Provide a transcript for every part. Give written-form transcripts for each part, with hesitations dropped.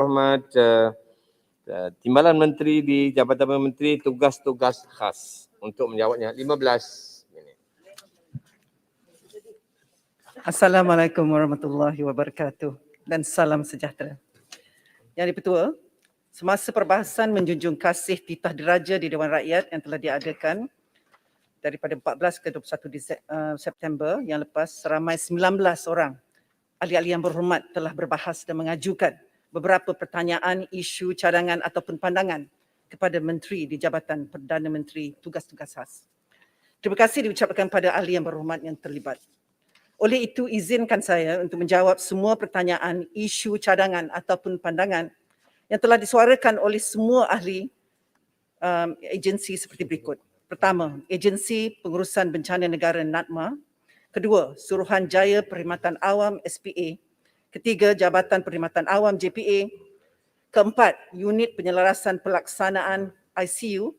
Hormat Timbalan Menteri di Jabatan Menteri Tugas-Tugas Khas untuk menjawabnya. 15 minit. Assalamualaikum warahmatullahi wabarakatuh dan salam sejahtera. Yang di-Pertua, semasa perbahasan menjunjung kasih titah diraja di Dewan Rakyat yang telah diadakan daripada 14 ke 21 September yang lepas, seramai 19 orang ahli-ahli yang berhormat telah berbahas dan mengajukan beberapa pertanyaan, isu, cadangan ataupun pandangan kepada Menteri di Jabatan Perdana Menteri Tugas-Tugas Khas. Terima kasih diucapkan pada ahli yang berhormat yang terlibat. Oleh itu, izinkan saya untuk menjawab semua pertanyaan, isu, cadangan ataupun pandangan yang telah disuarakan oleh semua ahli agensi seperti berikut. Pertama, Agensi Pengurusan Bencana Negara NADMA. Kedua, Suruhanjaya Perkhidmatan Awam SPA. Ketiga, Jabatan Perkhidmatan Awam JPA. Keempat, Unit Penyelarasan Pelaksanaan ICU.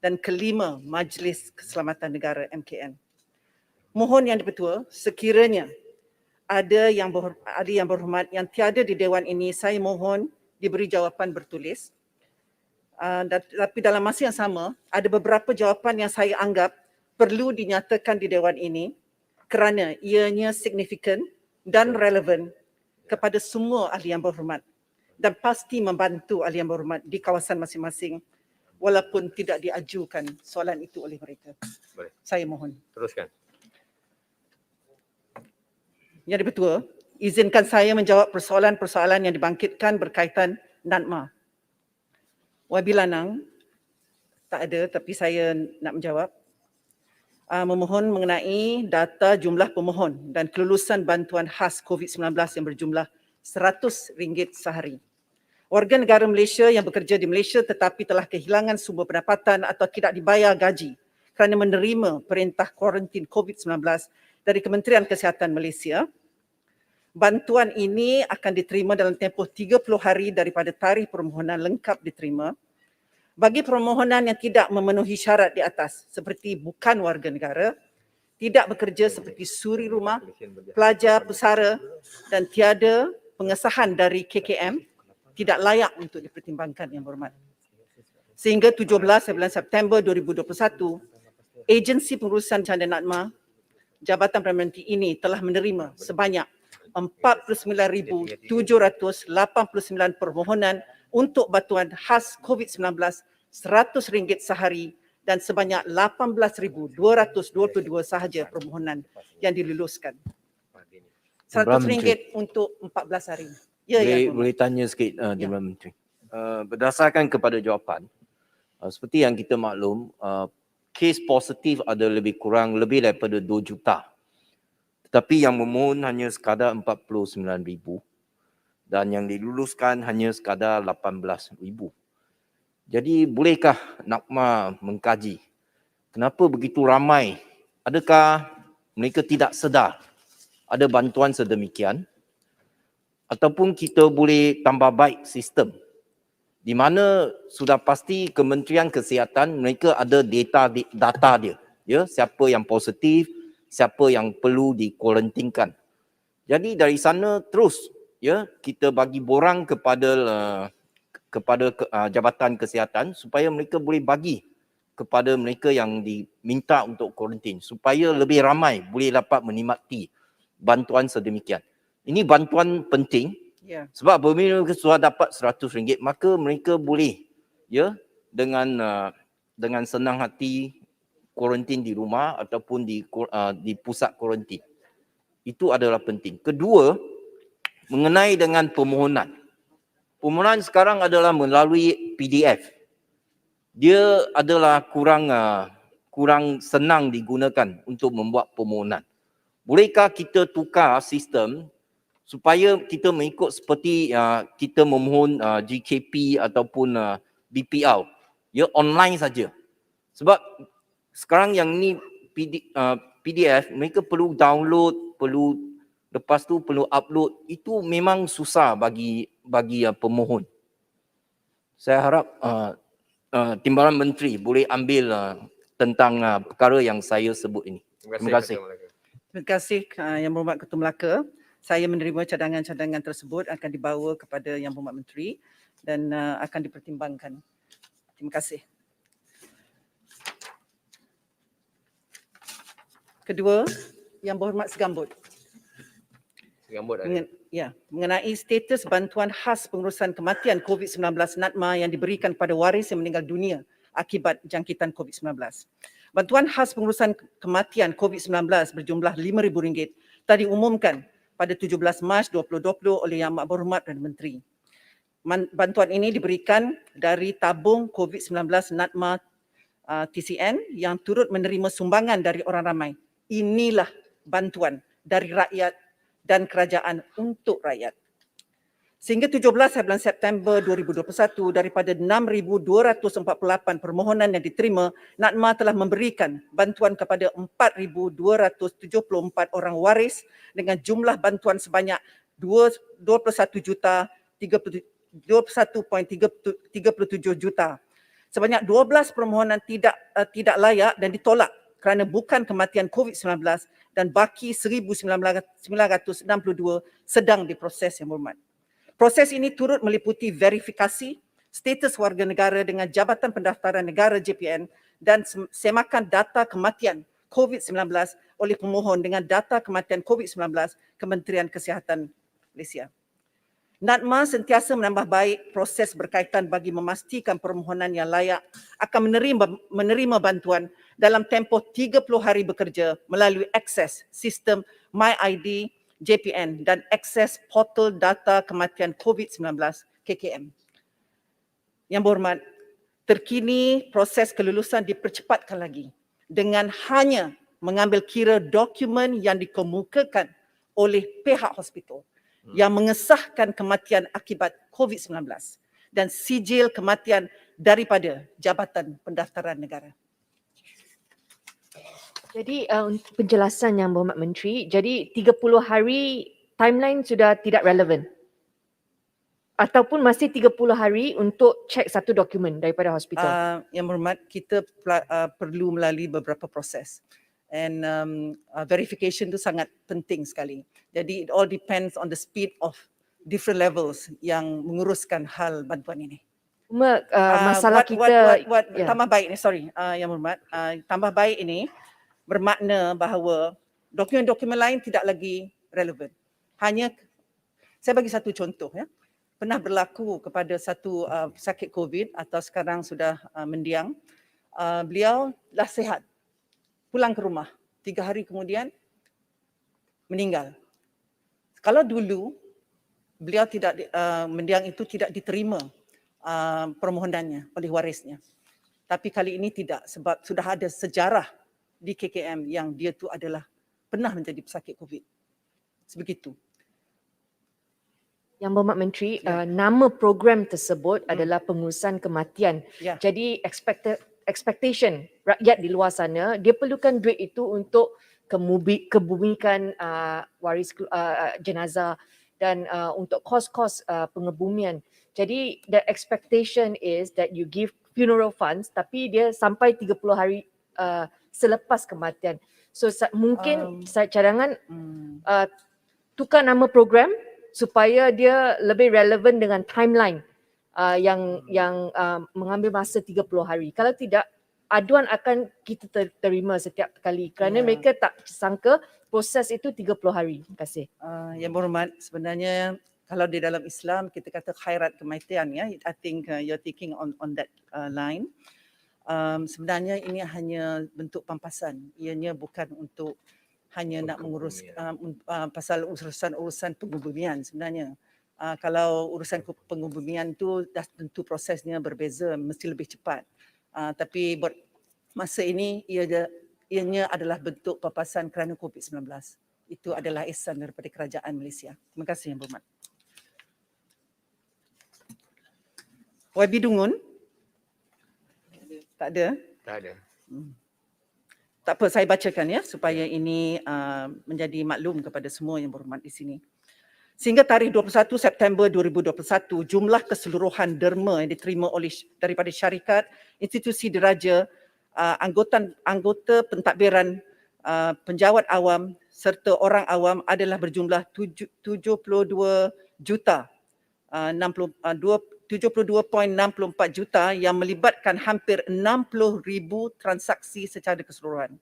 Dan kelima, Majlis Keselamatan Negara MKN. Mohon yang di-Pertua, sekiranya ada yang berhormat yang tiada di Dewan ini, saya mohon diberi jawapan bertulis. Tapi dalam masa yang sama, ada beberapa jawapan yang saya anggap perlu dinyatakan di Dewan ini kerana ianya signifikan dan relevan kepada semua ahli yang berhormat dan pasti membantu ahli yang berhormat di kawasan masing-masing walaupun tidak diajukan soalan itu oleh mereka. Boleh. Saya mohon. Teruskan. Yang di-Pertua, izinkan saya menjawab persoalan-persoalan yang dibangkitkan berkaitan NADMA. Wabilanang, tak ada tapi saya nak menjawab. Memohon mengenai data jumlah pemohon dan kelulusan bantuan khas COVID-19 yang berjumlah RM100 sehari. Warga negara Malaysia yang bekerja di Malaysia tetapi telah kehilangan sumber pendapatan atau tidak dibayar gaji kerana menerima perintah kuarantin COVID-19 dari Kementerian Kesihatan Malaysia. Bantuan ini akan diterima dalam tempoh 30 hari daripada tarikh permohonan lengkap diterima. Bagi permohonan yang tidak memenuhi syarat di atas seperti bukan warga negara, tidak bekerja seperti suri rumah, pelajar, pesara dan tiada pengesahan dari KKM, tidak layak untuk dipertimbangkan yang berhormat. Sehingga 17 bulan September 2021, Agensi Pengurusan Bencana NADMA, Jabatan Perdana Menteri ini telah menerima sebanyak 49,789 permohonan untuk bantuan khas COVID-19 RM100 sehari dan sebanyak 18,222 sahaja permohonan yang diluluskan. RM100 untuk 14 hari. Ya, boleh tanya sikit Timbalan Menteri. Berdasarkan kepada jawapan, seperti yang kita maklum, kes positif ada lebih kurang lebih daripada 2 juta. Tetapi yang memohon hanya sekadar 49,000 dan yang diluluskan hanya sekadar 18,000. Jadi bolehkah NADMA mengkaji kenapa begitu ramai? Adakah mereka tidak sedar ada bantuan sedemikian? Ataupun kita boleh tambah baik sistem di mana sudah pasti Kementerian Kesihatan mereka ada data dia, ya, siapa yang positif, siapa yang perlu dikuarantinkan. Jadi dari sana terus, ya, kita bagi borang kepada Jabatan Kesihatan supaya mereka boleh bagi kepada mereka yang diminta untuk kuarantin supaya lebih ramai boleh dapat menikmati bantuan sedemikian. Ini bantuan penting, Ya. sebab apabila mereka sudah dapat RM100 maka mereka boleh, ya, dengan senang hati kuarantin di rumah ataupun di pusat kuarantin. Itu adalah penting. Kedua, mengenai dengan permohonan. Permohonan sekarang adalah melalui PDF. Dia adalah kurang senang digunakan untuk membuat permohonan. Bolehkah kita tukar sistem supaya kita mengikut seperti kita memohon GKP ataupun BPL, ya, online saja. Sebab sekarang yang ni PDF, mereka perlu download, lepas tu perlu upload. Itu memang susah bagi pemohon. Saya harap Timbalan Menteri boleh ambil tentang perkara yang saya sebut ini. Terima kasih. Terima kasih Yang Berhormat Ketua Melaka. saya menerima cadangan-cadangan tersebut akan dibawa kepada Yang Berhormat Menteri dan akan dipertimbangkan. Terima kasih. Kedua, Yang Berhormat Segambut. Segambut ada. Mengenai status bantuan khas pengurusan kematian COVID-19 NADMA yang diberikan kepada waris yang meninggal dunia akibat jangkitan COVID-19. Bantuan khas pengurusan kematian COVID-19 berjumlah RM5,000 telah diumumkan pada 17 Mac 2020 oleh Yang Berhormat Perdana Menteri. Bantuan ini diberikan dari tabung COVID-19 NADMA TCN yang turut menerima sumbangan dari orang ramai. Inilah bantuan dari rakyat dan kerajaan untuk rakyat. Sehingga 17 bulan September 2021, daripada 6,248 permohonan yang diterima, NADMA telah memberikan bantuan kepada 4,274 orang waris dengan jumlah bantuan sebanyak 21.37 juta. Sebanyak 12 permohonan tidak layak dan ditolak kerana bukan kematian COVID-19 dan baki 1,962 sedang diproses, Yang Berhormat. Proses ini turut meliputi verifikasi status warga negara dengan Jabatan Pendaftaran Negara JPN dan semakan data kematian COVID-19 oleh pemohon dengan data kematian COVID-19 Kementerian Kesihatan Malaysia. NADMA sentiasa menambah baik proses berkaitan bagi memastikan permohonan yang layak akan menerima bantuan dalam tempoh 30 hari bekerja melalui akses sistem MyID JPN dan akses portal data kematian COVID-19 KKM. Yang Berhormat, terkini proses kelulusan dipercepatkan lagi dengan hanya mengambil kira dokumen yang dikemukakan oleh pihak hospital yang mengesahkan kematian akibat COVID-19 dan sijil kematian daripada Jabatan Pendaftaran Negara. Jadi untuk penjelasan Yang Berhormat Menteri, jadi 30 hari timeline sudah tidak relevan? Ataupun masih 30 hari untuk cek satu dokumen daripada hospital? Yang Berhormat, kita perlu melalui beberapa proses. And verification itu sangat penting sekali. Jadi it all depends on the speed of different levels yang menguruskan hal bantuan ini. Masalah kita... Tambah baik ni, sorry Yang Berhormat. Tambah baik ini bermakna bahawa dokumen-dokumen lain tidak lagi relevan. Hanya, saya bagi satu contoh ya. Pernah berlaku kepada satu pesakit COVID atau sekarang sudah mendiang. Beliau dah sihat, pulang ke rumah. 3 hari kemudian meninggal. Kalau dulu beliau tidak mendiang itu tidak diterima permohonannya oleh warisnya. Tapi kali ini tidak, sebab sudah ada sejarah di KKM yang dia tu adalah pernah menjadi pesakit COVID. Sebegitu. Yang Berhormat Menteri, nama program tersebut adalah pengurusan kematian. Ya. Jadi expectation rakyat di luar sana, dia perlukan duit itu untuk kebumikan waris jenazah dan untuk kos-kos pengebumian. Jadi the expectation is that you give funeral funds tapi dia sampai 30 hari selepas kematian. So mungkin cadangan tukar nama program supaya dia lebih relevan dengan timeline yang mengambil masa 30 hari. Kalau tidak, aduan akan kita terima setiap kali kerana mereka tak sangka proses itu 30 hari. Terima kasih. Yang Berhormat, sebenarnya kalau di dalam Islam kita kata khairat kematian ya. I think you're thinking on that line. Sebenarnya ini hanya bentuk pampasan. Ianya bukan untuk hanya nak mengurus pasal urusan pengebumian sebenarnya. Kalau urusan pengebumian tu dah tentu prosesnya berbeza, mesti lebih cepat. Tapi buat masa ini ianya adalah bentuk pampasan kerana COVID-19. Itu adalah ihsan daripada kerajaan Malaysia. Terima kasih Yang Berhormat. YB Dungun? Tak ada? Tak ada. Tak apa, saya bacakan ya supaya ini menjadi maklum kepada semua yang berhormat di sini. Sehingga tarikh 21 September 2021, jumlah keseluruhan derma yang diterima daripada syarikat, institusi diraja, anggota pentadbiran, penjawat awam serta orang awam adalah berjumlah 72.64 juta yang melibatkan hampir 60,000 transaksi secara keseluruhan.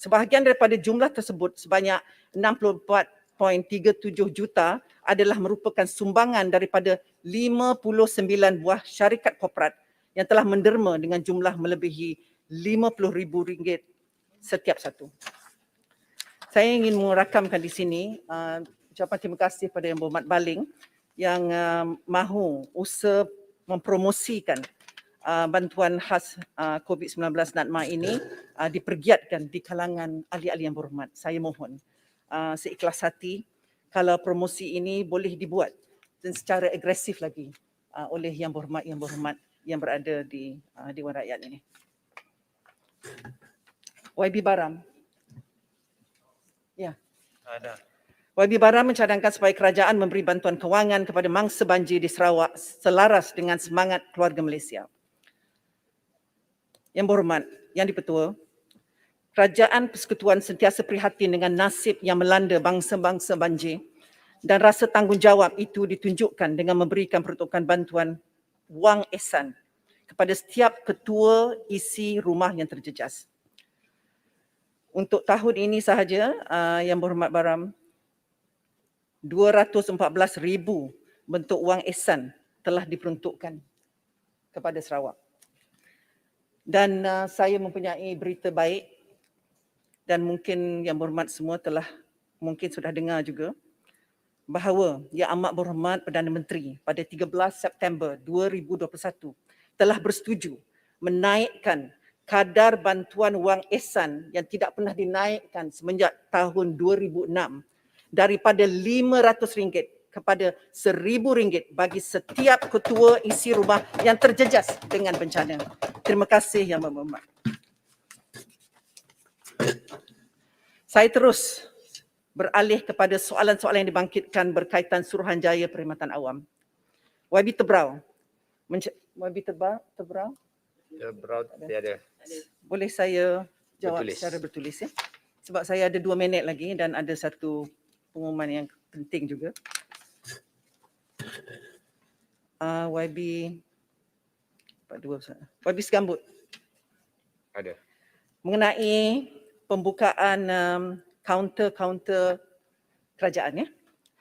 Sebahagian daripada jumlah tersebut sebanyak 64.37 juta adalah merupakan sumbangan daripada 59 buah syarikat korporat yang telah menderma dengan jumlah melebihi RM50,000 setiap satu. Saya ingin merakamkan di sini ucapan terima kasih pada Yang Berhormat Baling yang mahu usaha mempromosikan bantuan khas COVID-19 NADMA ini dipergiatkan di kalangan ahli-ahli yang berhormat. Saya mohon seikhlas hati kalau promosi ini boleh dibuat dan secara agresif lagi oleh yang berhormat yang berada di Dewan Rakyat ini. YB Baram. Ya. Ada. YB Baram mencadangkan supaya kerajaan memberi bantuan kewangan kepada mangsa banjir di Sarawak selaras dengan semangat keluarga Malaysia. Yang berhormat, Yang di-Pertua, Kerajaan Persekutuan sentiasa prihatin dengan nasib yang melanda bangsa-bangsa banjir dan rasa tanggungjawab itu ditunjukkan dengan memberikan peruntukan bantuan wang ehsan kepada setiap ketua isi rumah yang terjejas. Untuk tahun ini sahaja, Yang Berhormat Baram, 214,000 bentuk wang ehsan telah diperuntukkan kepada Sarawak. Dan saya mempunyai berita baik dan mungkin Yang Berhormat semua mungkin sudah dengar juga bahawa Yang Amat Berhormat Perdana Menteri pada 13 September 2021 telah bersetuju menaikkan kadar bantuan wang ehsan yang tidak pernah dinaikkan semenjak tahun 2006 daripada RM500 kepada RM1,000 bagi setiap ketua isi rumah yang terjejas dengan bencana. Terima kasih Yang Berhormat. Saya terus beralih kepada soalan-soalan yang dibangkitkan berkaitan Suruhanjaya Perkhidmatan Awam. YB Tebrau. YB Tebrau? Tiada. Boleh saya jawab Bertulis. secara bertulis ya? Sebab saya ada 2 minit lagi dan ada satu pengumuman yang penting juga. YB Segambut. Ada. Mengenai pembukaan kaunter-kaunter kerajaan ya.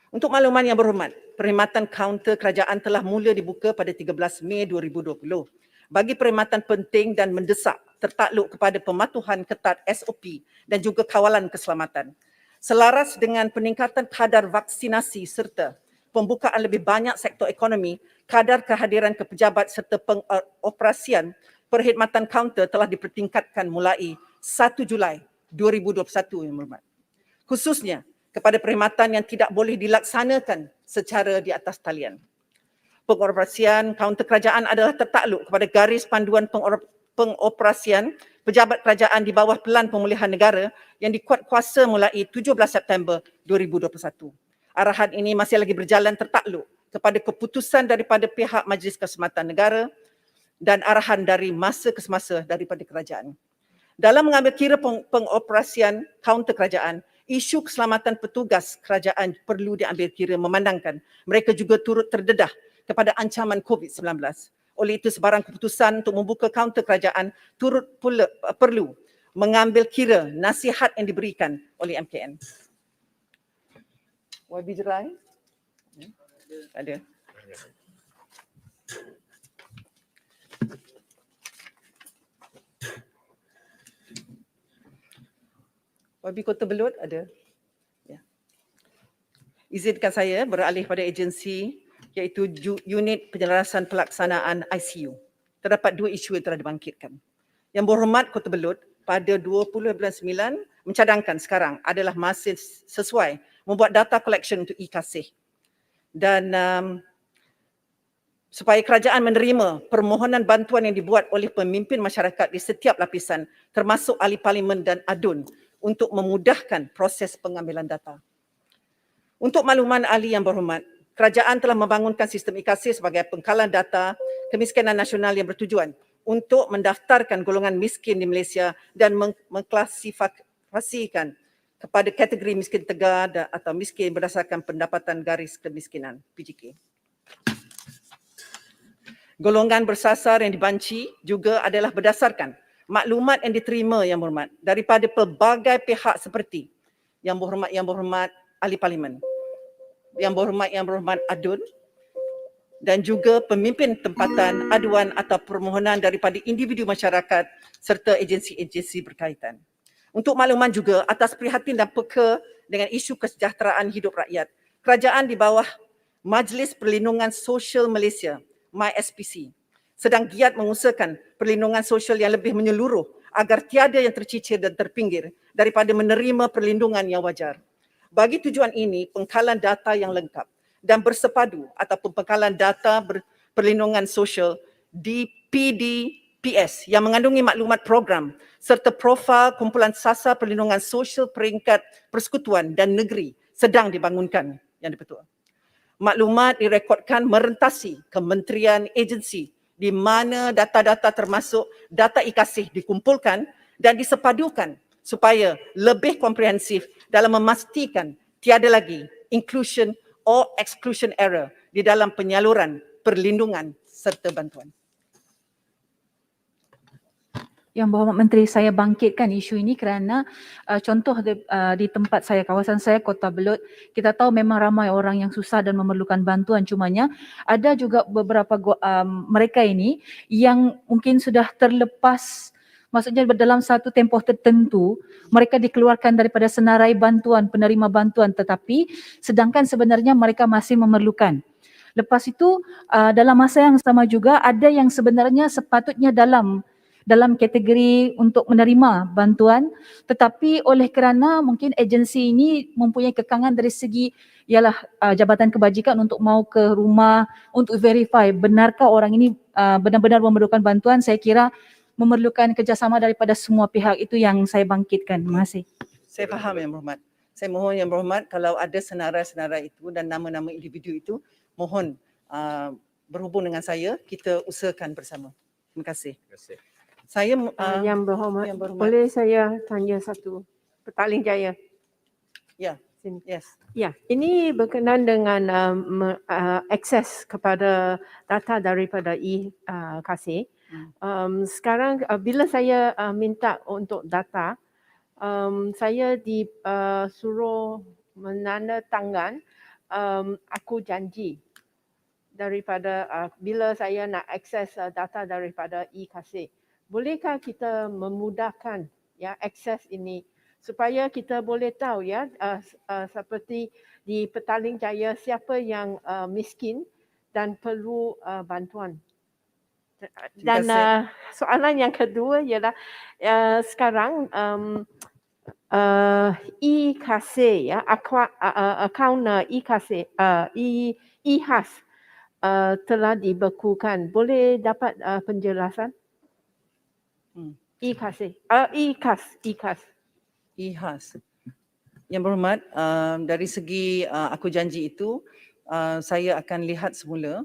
Untuk makluman Yang Berhormat, perkhidmatan kaunter kerajaan telah mula dibuka pada 13 Mei 2020 bagi perkhidmatan penting dan mendesak tertakluk kepada pematuhan ketat SOP dan juga kawalan keselamatan. Selaras dengan peningkatan kadar vaksinasi serta pembukaan lebih banyak sektor ekonomi, kadar kehadiran pejabat serta pengoperasian perkhidmatan kaunter telah dipertingkatkan mulai 1 Julai 2021 Yang Berhormat. Khususnya kepada perkhidmatan yang tidak boleh dilaksanakan secara di atas talian. Pengoperasian kaunter kerajaan adalah tertakluk kepada garis panduan pengoperasian pejabat kerajaan di bawah Pelan Pemulihan Negara yang dikuatkuasa mulai 17 September 2021. Arahan ini masih lagi berjalan tertakluk kepada keputusan daripada pihak Majlis Keselamatan Negara dan arahan dari masa ke semasa daripada kerajaan. Dalam mengambil kira pengoperasian kaunter kerajaan, isu keselamatan petugas kerajaan perlu diambil kira memandangkan mereka juga turut terdedah kepada ancaman COVID-19. Oleh itu, sebarang keputusan untuk membuka kaunter kerajaan turut pula perlu mengambil kira nasihat yang diberikan oleh MKN. YB Jerai? Ada. YB Kota Belud ada. Ya. Izinkan saya beralih pada agensi iaitu unit penyelarasan pelaksanaan ICU. Terdapat 2 isu yang telah dibangkitkan. Yang Berhormat Kota Belud pada 20/9 mencadangkan sekarang adalah masa sesuai membuat data collection untuk e-Kasih. Dan supaya kerajaan menerima permohonan bantuan yang dibuat oleh pemimpin masyarakat di setiap lapisan termasuk ahli parlimen dan ADUN untuk memudahkan proses pengambilan data. Untuk makluman ahli yang berhormat, kerajaan telah membangunkan sistem e-Kasih sebagai pengkalan data kemiskinan nasional yang bertujuan untuk mendaftarkan golongan miskin di Malaysia dan mengklasifikasikan kepada kategori miskin tegar atau miskin berdasarkan pendapatan garis kemiskinan PGK. Golongan bersasar yang dibanci juga adalah berdasarkan maklumat yang diterima yang berhormat daripada pelbagai pihak seperti Yang Berhormat Ahli Parlimen, Yang Berhormat Adun, dan juga pemimpin tempatan aduan atau permohonan daripada individu masyarakat serta agensi-agensi berkaitan. Untuk makluman juga atas prihatin dan peka dengan isu kesejahteraan hidup rakyat, kerajaan di bawah Majlis Perlindungan Sosial Malaysia, MySPC, sedang giat mengusahakan perlindungan sosial yang lebih menyeluruh agar tiada yang tercicir dan terpinggir daripada menerima perlindungan yang wajar. Bagi tujuan ini, pengkalan data yang lengkap dan bersepadu ataupun pengkalan data perlindungan sosial di PDPS yang mengandungi maklumat program serta profil kumpulan sasar perlindungan sosial peringkat persekutuan dan negeri sedang dibangunkan, Yang di-Pertua. Maklumat direkodkan merentasi kementerian agensi di mana data-data termasuk data e-Kasih dikumpulkan dan disepadukan supaya lebih komprehensif dalam memastikan tiada lagi inclusion or exclusion error di dalam penyaluran perlindungan serta bantuan. Yang Berhormat Menteri, saya bangkitkan isu ini kerana contoh di tempat saya, kawasan saya, Kota Belud, kita tahu memang ramai orang yang susah dan memerlukan bantuan. Cumanya ada juga beberapa mereka ini yang mungkin sudah terlepas, maksudnya dalam satu tempoh tertentu mereka dikeluarkan daripada senarai bantuan, penerima bantuan, tetapi sedangkan sebenarnya mereka masih memerlukan. Lepas itu dalam masa yang sama juga ada yang sebenarnya sepatutnya dalam kategori untuk menerima bantuan, tetapi oleh kerana mungkin agensi ini mempunyai kekangan dari segi ialah Jabatan Kebajikan untuk mau ke rumah untuk verify benarkah orang ini benar-benar memerlukan bantuan, saya kira memerlukan kerjasama daripada semua pihak. Itu yang saya bangkitkan. Terima kasih. Saya faham Yang Berhormat. Saya mohon Yang Berhormat kalau ada senarai-senarai itu dan nama-nama individu itu, mohon berhubung dengan saya, kita usahakan bersama. Terima kasih. Saya Yang Berhormat, Yang Berhormat. boleh saya tanya satu? Petaling Jaya. Ya, Sini. yes. Ya, ini berkenaan dengan akses kepada data daripada e-Kasih. Sekarang bila saya minta untuk data, saya disuruh menandatangan aku janji daripada bila saya nak akses data daripada e-Kasih. Bolehkah kita memudahkan ya akses ini supaya kita boleh tahu ya seperti di Petaling Jaya siapa yang miskin dan perlu bantuan. Dan soalan yang kedua ialah sekarang e-Kasih ya akaun e-Kasih e-Khas telah dibekukan. Boleh dapat penjelasan? e-Kasih e-Khas. Yang Berhormat, dari segi aku janji itu, saya akan lihat semula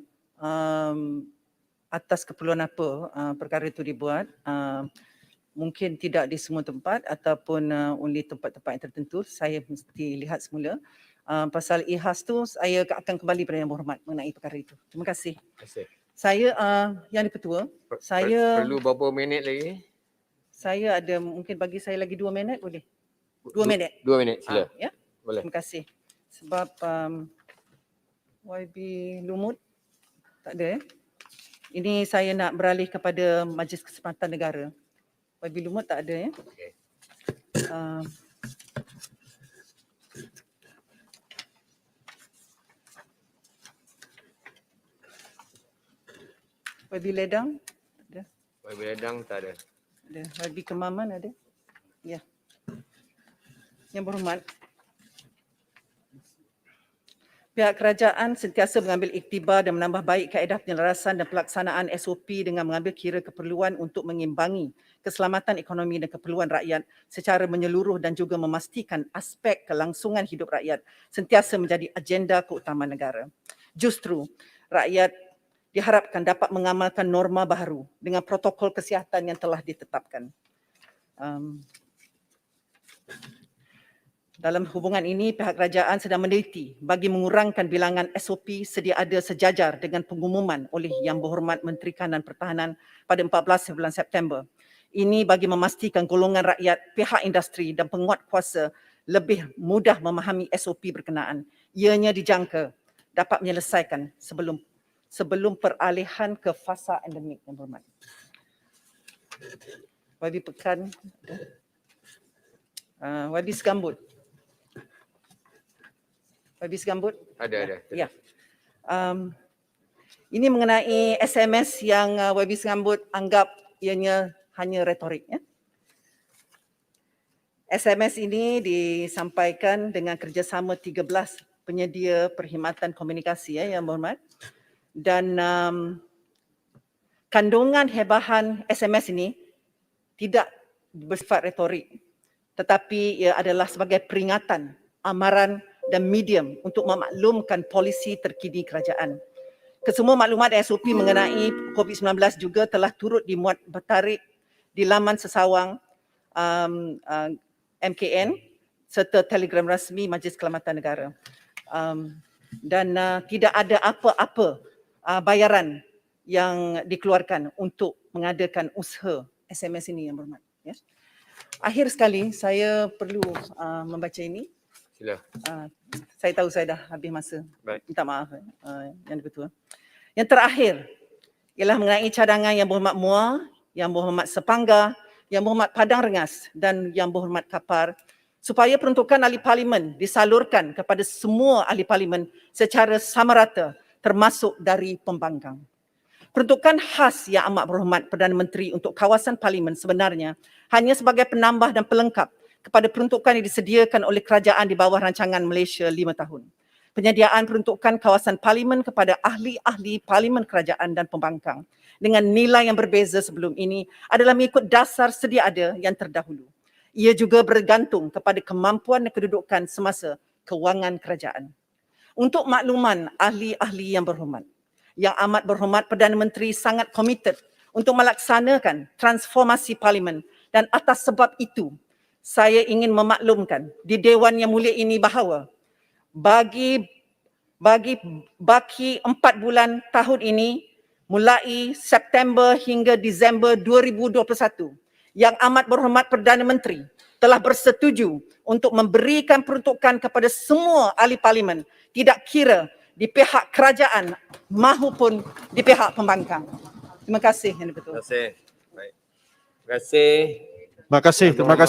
atas keperluan apa perkara itu dibuat. Mungkin tidak di semua tempat ataupun only tempat-tempat yang tertentu, saya mesti lihat semula. Pasal e-Khas tu saya akan kembali pada Yang Berhormat mengenai perkara itu. Terima kasih. Saya Yang di-Pertua, saya perlu berapa minit lagi? Saya ada mungkin bagi saya lagi 2 minit boleh? 2 minit. 2 minit, sila. Ya. Boleh. Terima kasih. Sebab YB Lumut tak ada. Ini saya nak beralih kepada Majlis Kesempatan Negara. YB Lumut tak ada ya. Okay. YB Ledang ada. YB Ledang tak ada. Ada. YB Kemaman ada. Ya. Yang Berhormat, pihak kerajaan sentiasa mengambil iktibar dan menambah baik kaedah penyelarasan dan pelaksanaan SOP dengan mengambil kira keperluan untuk mengimbangi keselamatan ekonomi dan keperluan rakyat secara menyeluruh dan juga memastikan aspek kelangsungan hidup rakyat sentiasa menjadi agenda keutamaan negara. Justru, rakyat diharapkan dapat mengamalkan norma baharu dengan protokol kesihatan yang telah ditetapkan. Dalam hubungan ini, pihak kerajaan sedang meneliti bagi mengurangkan bilangan SOP sedia ada sejajar dengan pengumuman oleh Yang Berhormat Menteri Kanan Pertahanan pada 14 bulan September. Ini bagi memastikan golongan rakyat, pihak industri dan penguat kuasa lebih mudah memahami SOP berkenaan. Ianya dijangka dapat menyelesaikan sebelum peralihan ke fasa endemik, Yang Berhormat. YB Pekan, YB Segambut. YB Segambut. Ada. Ya. Ini mengenai SMS yang YB Segambut anggap ianya hanya retorik. Ya. SMS ini disampaikan dengan kerjasama 13 penyedia perkhidmatan komunikasi, Yang Berhormat. Dan kandungan hebahan SMS ini tidak bersifat retorik, tetapi ia adalah sebagai peringatan, amaran dan medium untuk memaklumkan polisi terkini kerajaan. Kesemua maklumat SOP mengenai COVID-19 juga telah turut dimuat bertarik di laman sesawang MKN serta telegram rasmi Majlis Keselamatan Negara. Dan tidak ada apa-apa bayaran yang dikeluarkan untuk mengadakan usaha SMS ini, Yang Berhormat. Ya. Akhir sekali, saya perlu membaca ini. Sila. Saya tahu saya dah habis masa. Baik. Minta maaf Yang Dipertua. Yang terakhir ialah mengenai cadangan Yang Berhormat Muar, Yang Berhormat Sepangga, Yang Berhormat Padang Rengas dan Yang Berhormat Kapar supaya peruntukan ahli parlimen disalurkan kepada semua ahli parlimen secara sama rata termasuk dari pembangkang. Peruntukan khas Yang Amat Berhormat Perdana Menteri untuk kawasan parlimen sebenarnya hanya sebagai penambah dan pelengkap kepada peruntukan yang disediakan oleh kerajaan di bawah rancangan Malaysia 5 tahun. Penyediaan peruntukan kawasan parlimen kepada ahli-ahli parlimen kerajaan dan pembangkang dengan nilai yang berbeza sebelum ini adalah mengikut dasar sedia ada yang terdahulu. Ia juga bergantung kepada kemampuan dan kedudukan semasa kewangan kerajaan. Untuk makluman ahli-ahli yang berhormat, Yang Amat Berhormat Perdana Menteri sangat komited untuk melaksanakan transformasi parlimen dan atas sebab itu saya ingin memaklumkan di Dewan Yang Mulia ini bahawa bagi 4 bulan tahun ini mulai September hingga Disember 2021, Yang Amat Berhormat Perdana Menteri telah bersetuju untuk memberikan peruntukan kepada semua ahli parlimen, tidak kira di pihak kerajaan mahupun di pihak pembangkang. Terima kasih, Yang Dipertua. Terima kasih. Baik. Terima kasih. Terima kasih.